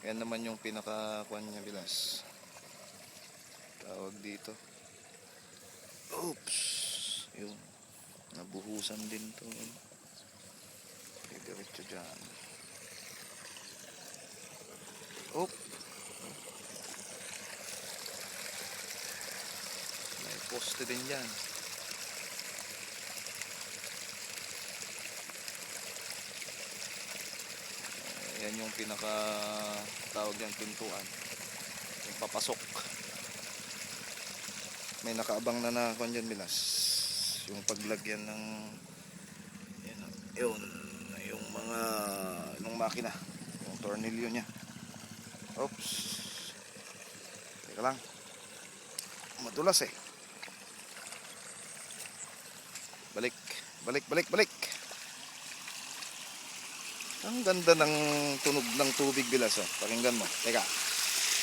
Yan naman yung pinaka-kuan niya bilas. Tawag dito. Oops. Yun. Nabuhusan din to. Diretso dyan. Oop. May poste din dyan. Yan yung pinaka tawag yan, pintuan. Yung papasok. May nakaabang na kuan dyan bilas. Yung paglagyan ng yun, yung mga yung makina, yung tornilyo nya. Oops. Teka lang. Madulas eh. Balik. Ang ganda ng tunog ng tubig bilas. Pakinggan mo. Teka.